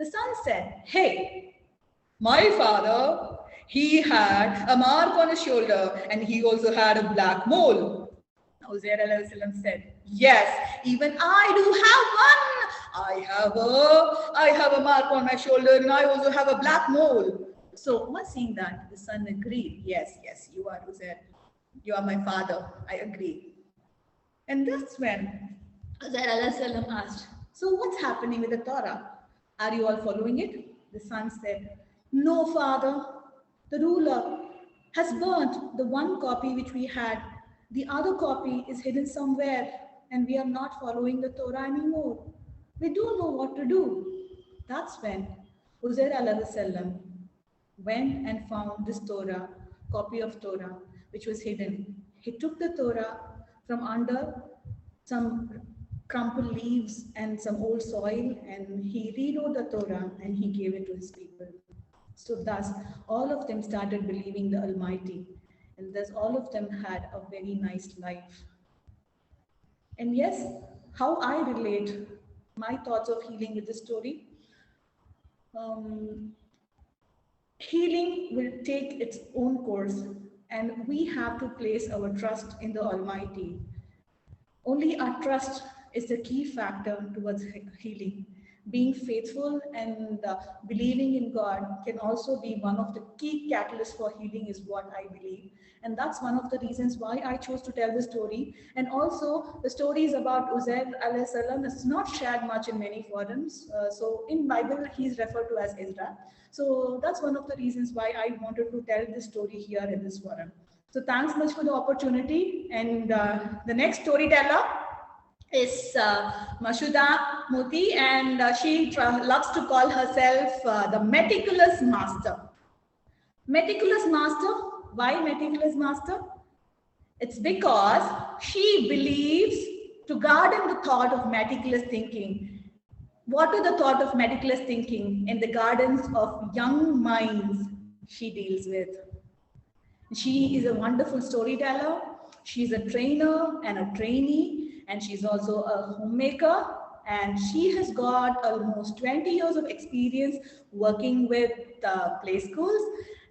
The son said, "Hey, my father, he had a mark on his shoulder and he also had a black mole." Uzair alayhi salam said, "Yes, even I do have one. I have a mark on my shoulder and I also have a black mole." So once seeing that, the son agreed, "Yes, you are Uzair. You are my father. I agree." And that's when Uzair alayhi salam asked, "So what's happening with the Torah? Are you all following it?" The son said, "No, father. The ruler has burnt the one copy which we had. The other copy is hidden somewhere and we are not following the Torah anymore. We don't know what to do." That's when Uzair alayhi salam went and found this Torah, copy of Torah, which was hidden. He took the Torah from under some crumpled leaves and some old soil, and he rewrote the Torah and he gave it to his people. So thus, all of them started believing the Almighty, and thus all of them had a very nice life. And yes, how I relate my thoughts of healing with this story. Healing will take its own course, and we have to place our trust in the Almighty. Only our trust is the key factor towards healing. Being faithful and believing in God can also be one of the key catalysts for healing, is what I believe. And that's one of the reasons why I chose to tell the story. And also the stories about Uzair alayhi salam is not shared much in many forums. So in Bible, he's referred to as Ezra. So that's one of the reasons why I wanted to tell this story here in this forum. So thanks much for the opportunity. And the next storyteller is Mashuda Muthi, and she loves to call herself the meticulous master. Meticulous master. Why meticulous master? It's because she believes to garden the thought of meticulous thinking. What are the thought of meticulous thinking in the gardens of young minds she deals with? She is a wonderful storyteller. She's a trainer and a trainee, and she's also a homemaker. And she has got almost 20 years of experience working with play schools.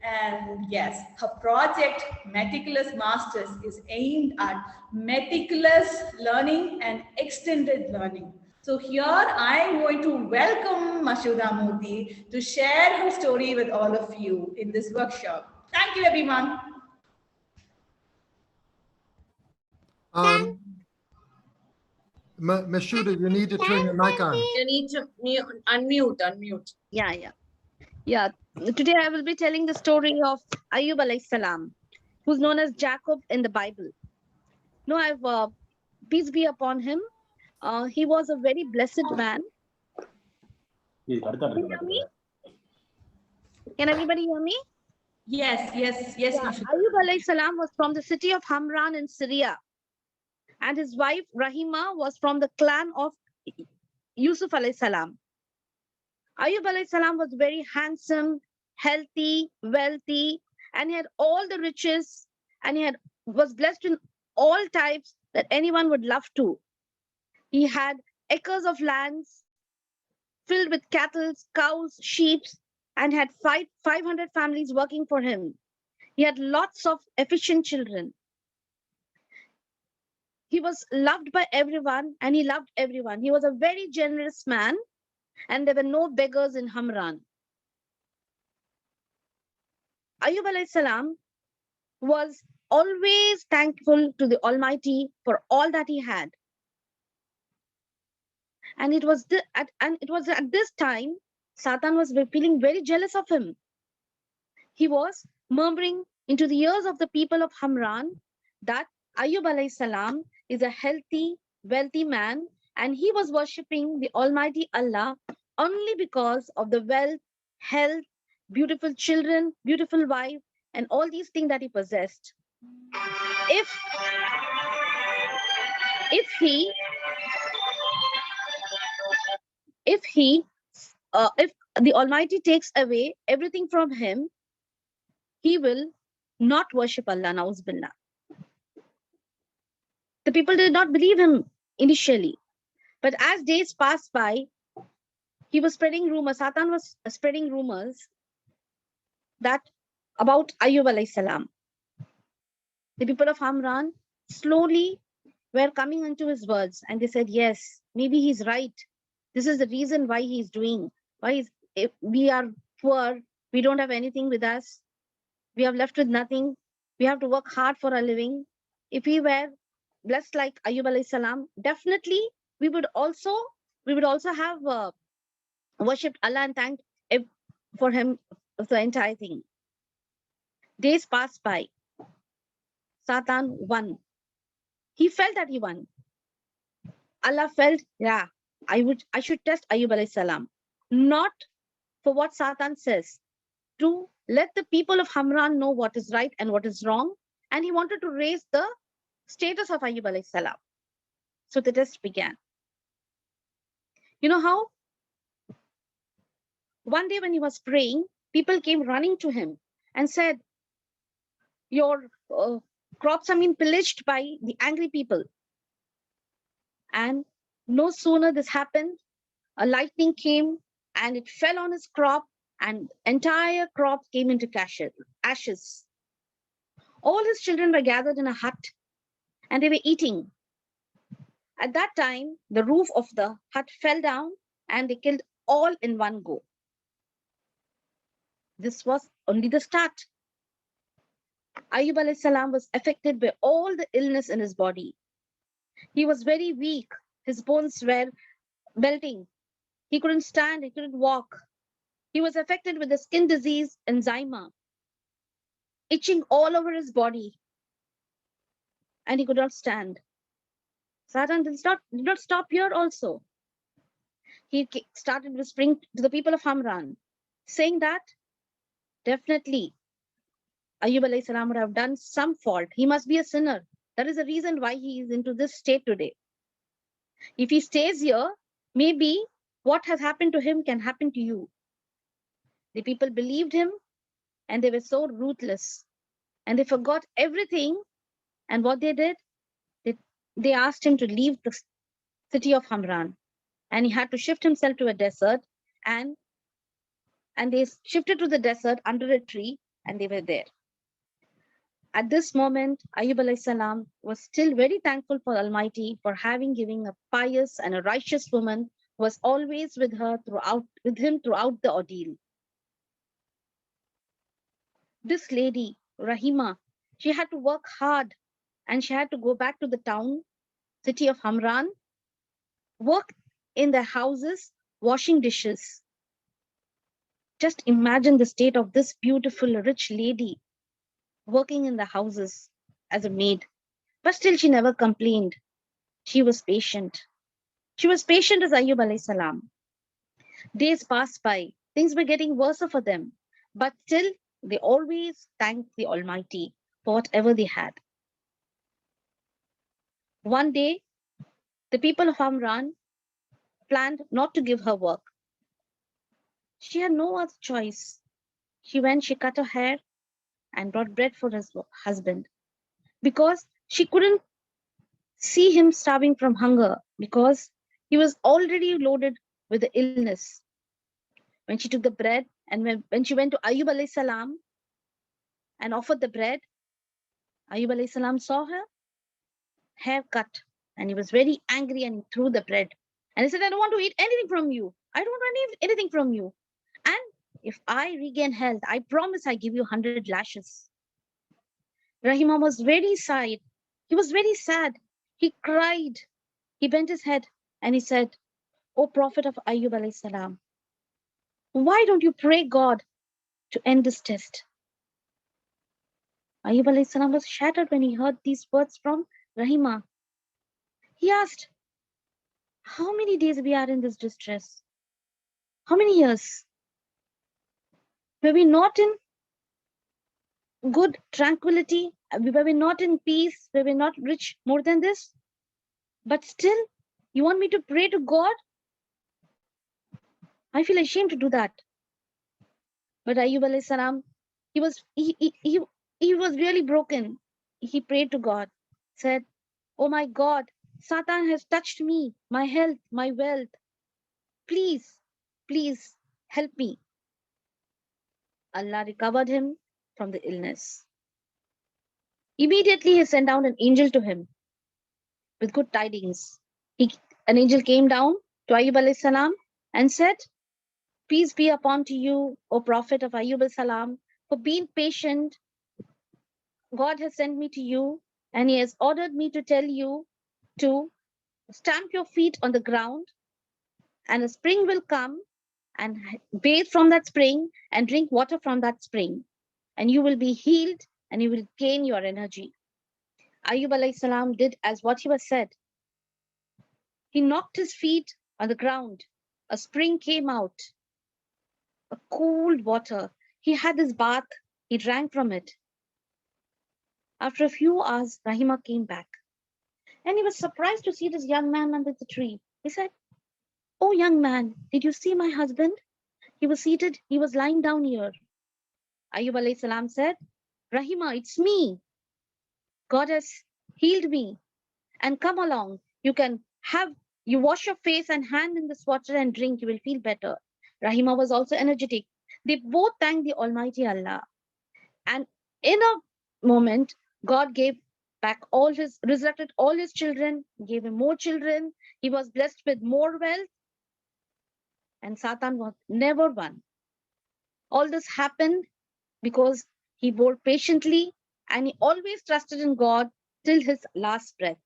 And yes, her project, Meticulous Masters, is aimed at meticulous learning and extended learning. So here I'm going to welcome Mashuda Muthi to share her story with all of you in this workshop. Thank you, everyone. Mashuda, you need to turn your mic on. You need to unmute. Yeah. Today I will be telling the story of Ayub alayhi salam, who's known as Jacob in the Bible. No, peace be upon him. He was a very blessed man. Can you hear me? Can everybody hear me? Yes, Mashuda. Ayub alayhi salam was from the city of Hamran in Syria. And his wife Rahima was from the clan of Yusuf alayhi salam. Ayub alayhi salam was very handsome, healthy, wealthy, and he had all the riches, and was blessed in all types that anyone would love to. He had acres of lands filled with cattle, cows, sheep, and had 500 families working for him. He had lots of efficient children. He was loved by everyone, and he loved everyone. He was a very generous man, and there were no beggars in Hamran. Ayub alayhi salam was always thankful to the Almighty for all that he had. And it was at this time Satan was feeling very jealous of him. He was murmuring into the ears of the people of Hamran that Ayub alayhi salam is a healthy, wealthy man, and he was worshipping the Almighty Allah only because of the wealth, health, beautiful children, beautiful wife, and all these things that he possessed. If the Almighty takes away everything from him, he will not worship Allah. Na'uz billah. The people did not believe him initially, but as days passed by, he was spreading rumors. Satan was spreading rumors that about Ayub alayhi salam. The people of Hamran slowly were coming into his words, and they said, yes, maybe he's right. This is the reason why he's doing. If we are poor, we don't have anything with us. We have left with nothing. We have to work hard for a living. If we were blessed like Ayub alayhi salam, definitely we would also have worshipped Allah and thanked for him of the entire thing. Days passed by. Satan won. He felt that he won. Allah felt, yeah, I should test Ayub alayhi salam. Not for what Satan says, to let the people of Hamran know what is right and what is wrong. And he wanted to raise the status of Ayub alayhi salam. So the test began. You know how? One day when he was praying, people came running to him and said, your crops have been pillaged by the angry people. And no sooner this happened, a lightning came and it fell on his crop, and entire crop came into ashes. All his children were gathered in a hut and they were eating. At that time, the roof of the hut fell down and they killed all in one go. This was only the start. Ayub alayhi salam was affected by all the illness in his body. He was very weak. His bones were melting. He couldn't stand, he couldn't walk. He was affected with the skin disease eczema, itching all over his body, and he could not stand. Satan did not stop here also. He started whispering to the people of Hamran, saying that definitely Ayub alayhi salam would have done some fault. He must be a sinner. That is the reason why he is into this state today. If he stays here, maybe what has happened to him can happen to you. The people believed him and they were so ruthless and they forgot everything. And what they did, they asked him to leave the city of Hamran, and he had to shift himself to a desert, and they shifted to the desert under a tree and they were there. At this moment, Ayub alayhi salam was still very thankful for Almighty for having given a pious and a righteous woman who was always with him throughout the ordeal. This lady, Rahima, she had to work hard and she had to go back to the city of Hamran, work in their houses, washing dishes. Just imagine the state of this beautiful, rich lady working in the houses as a maid. But still, she never complained. She was patient. She was patient as Ayyub alayhi salam. Days passed by. Things were getting worse for them. But still, they always thanked the Almighty for whatever they had. One day, the people of Amran planned not to give her work. She had no other choice. She cut her hair and brought bread for her husband because she couldn't see him starving from hunger because he was already loaded with the illness. When she took the bread and when she went to Ayyub alayhi salam and offered the bread, Ayyub alayhi salam saw her hair cut and he was very angry and he threw the bread. And he said, I don't want to eat anything from you. I don't want anything from you. And if I regain health, I promise I give you 100 lashes. Rahima was very sad. He was very sad. He cried. He bent his head and he said, O Prophet of Ayyub alayhi salam, why don't you pray God to end this test? Ayyub alayhi salam was shattered when he heard these words from Rahima. He asked, how many days we are in this distress? How many years? Were we not in good tranquility? Were we not in peace? Were we not rich more than this? But still, you want me to pray to God? I feel ashamed to do that. But Ayyub alayhi salam, he was really broken. He prayed to God, said, oh my God, Satan has touched me, my health, my wealth. Please, please help me. Allah recovered him from the illness. Immediately he sent down an angel to him with good tidings. An angel came down to Ayyub alayhi salam and said, peace be upon to you, O Prophet of Ayyub alayhi salam, for being patient. God has sent me to you and he has ordered me to tell you to stamp your feet on the ground and a spring will come and bathe from that spring and drink water from that spring and you will be healed and you will gain your energy. Ayyub alayhi salam did as what he was said. He knocked his feet on the ground. A spring came out, a cold water. He had his bath. He drank from it. After a few hours, Rahima came back. And he was surprised to see this young man under the tree. He said, oh, young man, did you see my husband? He was seated. He was lying down here. Ayyub alayhi salam said, Rahima, it's me. God has healed me. And come along. You wash your face and hand in this water and drink. You will feel better. Rahima was also energetic. They both thanked the Almighty Allah. And in a moment, God gave back resurrected all his children, gave him more children. He was blessed with more wealth. And Satan was never won. All this happened because he bore patiently and he always trusted in God till his last breath.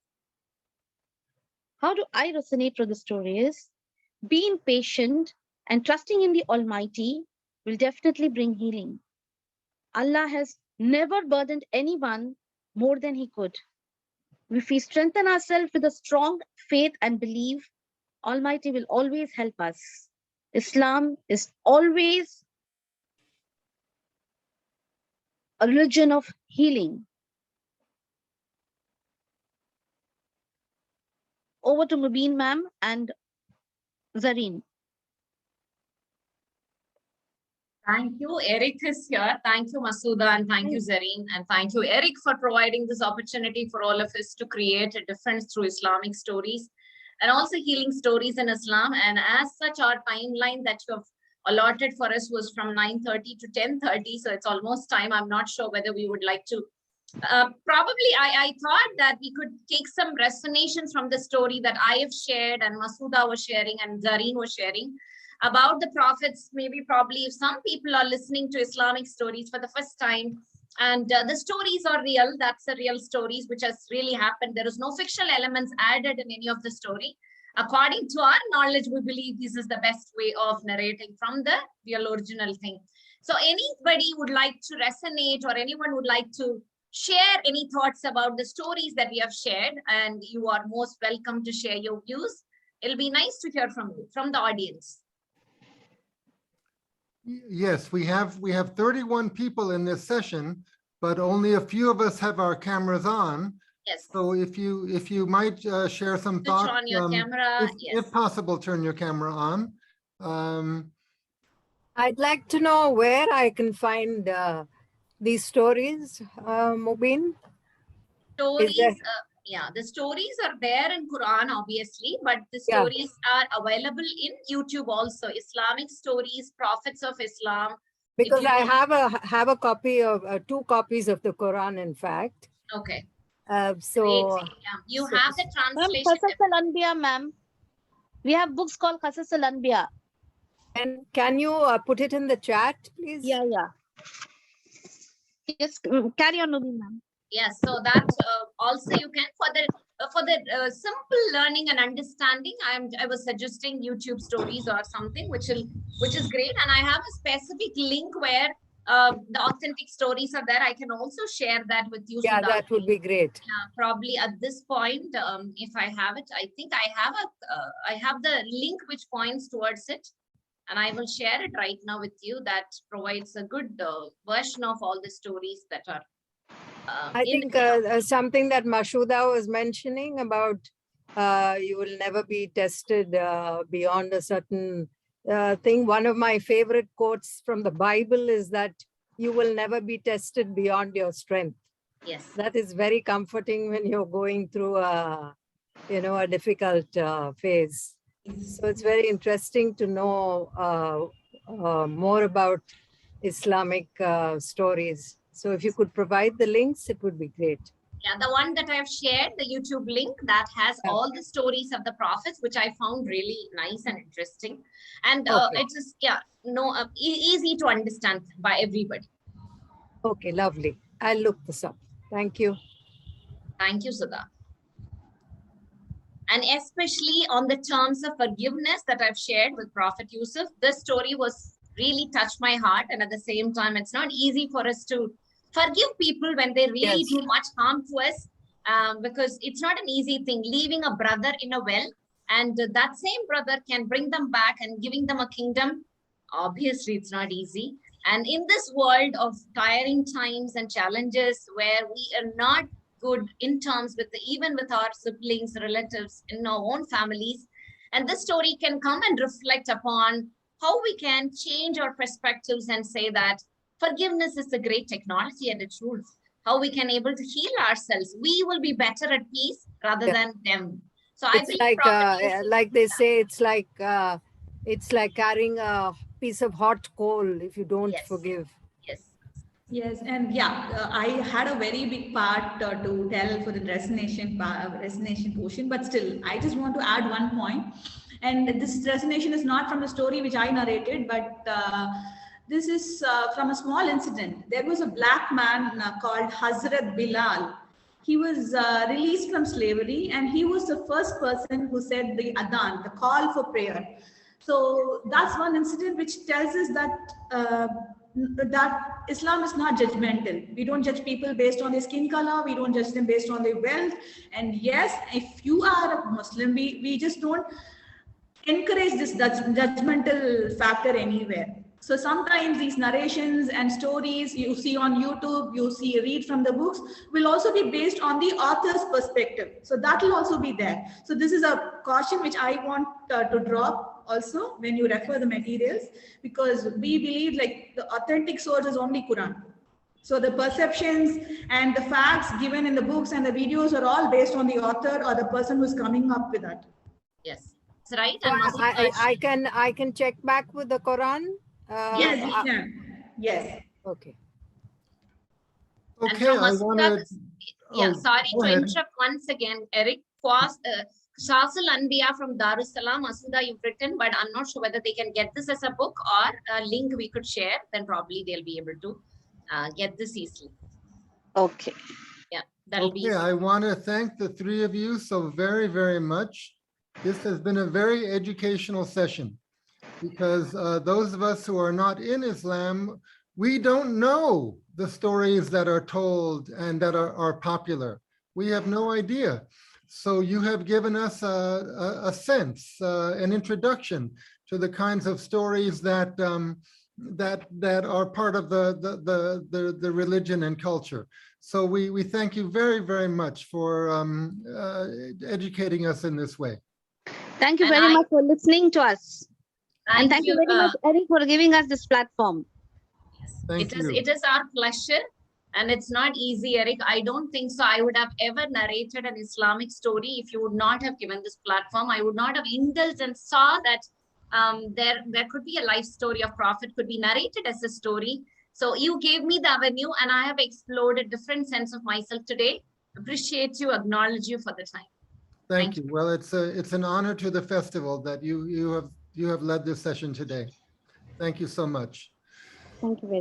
How do I resonate from the story is being patient and trusting in the Almighty will definitely bring healing. Allah has never burdened anyone more than he could. If we strengthen ourselves with a strong faith and belief, Almighty will always help us. Islam is always a religion of healing. Over to Mubeen ma'am and Zarin. Thank you. Eric is here. Thank you, Mashuda, and thank you, Zarin, and thank you, Eric, for providing this opportunity for all of us to create a difference through Islamic stories and also healing stories in Islam. And as such, our timeline that you have allotted for us was from 9:30 to 10:30. So it's almost time. I'm not sure whether we would like to. Probably, I thought that we could take some resonations from the story that I have shared and Mashuda was sharing and Zarin was sharing about the prophets. Maybe probably if some people are listening to Islamic stories for the first time and the stories are real, that's the real stories which has really happened. There is no fictional elements added in any of the story. according to our knowledge, we believe this is the best way of narrating from the real original thing. So anybody would like to resonate, or anyone would like to share any thoughts about the stories that we have shared, and you are most welcome to share your views. It'll be nice to hear from you, from the audience. Yes, we have 31 people in this session, but only a few of us have our cameras on. Yes. So if you might share some Switch thoughts, on your camera. Yes. if possible, turn your camera on. I'd like to know where I can find these stories, Mubeen. Stories, yeah, the stories are there in Quran, obviously, but the Yeah. stories are available in YouTube also. Islamic stories, prophets of Islam. Because you I want- have a copy of 2 copies of the Quran, in fact. Okay. So Great. Yeah. You so- have the Ma'am, translation. Qasas al-Anbiya, ma'am. We have books called Qasas al-Anbiya. and can you put it in the chat, please? Yeah. Yes, carry on, Mubeen, ma'am. Yes, so that also you can for the simple learning and understanding. I was suggesting YouTube stories or something, which is great, and I have a specific link where the authentic stories are there. I can also share that with you. Yeah, Sudha. that would be great. Probably at this point, if I have it, I think I have the link which points towards it, and I will share it right now with you. That provides a good version of all the stories that are. I think something that Mashuda was mentioning about you will never be tested beyond a certain thing. One of my favorite quotes from the Bible is that you will never be tested beyond your strength. Yes. That is very comforting when you're going through a difficult phase. So it's very interesting to know more about Islamic stories. So if you could provide the links, it would be great. Yeah, the one that I've shared, the YouTube link that has all the stories of the prophets, which I found really nice and interesting. And it is, easy to understand by everybody. Okay, lovely. I'll look this up. Thank you. Thank you, Sudha. And especially on the terms of forgiveness that I've shared with Prophet Yusuf, this story was really touched my heart. And at the same time, it's not easy for us to forgive people when they really do much harm to us, because it's not an easy thing. Leaving a brother in a well, and that same brother can bring them back and giving them a kingdom. Obviously, it's not easy. And in this world of tiring times and challenges where we are not good in terms with even with our siblings, relatives in our own families, and this story can come and reflect upon how we can change our perspectives and say that forgiveness is a great technology and its rules. How we can able to heal ourselves. We will be better at peace rather than them. So I believe like they say, it's like carrying a piece of hot coal if you don't forgive. Yes. Yes, and I had a very big part to tell for the resignation portion, but still, I just want to add one point. And this resignation is not from the story which I narrated, but this is from a small incident. There was a black man called Hazrat Bilal. He was released from slavery, and he was the first person who said the adhan, the call for prayer. So that's one incident which tells us that that Islam is not judgmental. We don't judge people based on their skin color. We don't judge them based on their wealth. And yes, if you are a Muslim, we just don't encourage this judgmental factor anywhere. So sometimes these narrations and stories you see on YouTube, read from the books, will also be based on the author's perspective. So that will also be there. So this is a caution which I want to drop also when you refer the materials, because we believe like the authentic source is only Quran. So the perceptions and the facts given in the books and the videos are all based on the author or the person who's coming up with that. Yes, that's right. And I can check back with the Quran. Yes, you can. Yes. Okay. Okay, I want to. Sorry to interrupt once again, Eric. Qasas al-Anbiya from Darussalam, Mashuda, you've written, but I'm not sure whether they can get this as a book or a link we could share. Then probably they'll be able to get this easily. Okay. Yeah, that'll be. I want to thank the 3 of you so very, very much. This has been a very educational session because those of us who are not in Islam, we don't know the stories that are told and that are popular. We have no idea. So you have given us a sense, an introduction to the kinds of stories that that are part of the religion and culture. So we thank you very, very much for educating us in this way. Thank you And very I- much for listening to us. And thank you very uh, much, Eric, for giving us this platform. Thank you. It is our pleasure. And it's not easy, Eric. I don't think so. I would have ever narrated an Islamic story if you would not have given this platform. I would not have indulged and saw that there could be a life story of Prophet could be narrated as a story. So you gave me the avenue and I have explored a different sense of myself today. Appreciate you, acknowledge you for the time. Thank you. Well, it's an honor to the festival that you have led this session today. Thank you so much. Thank you very much.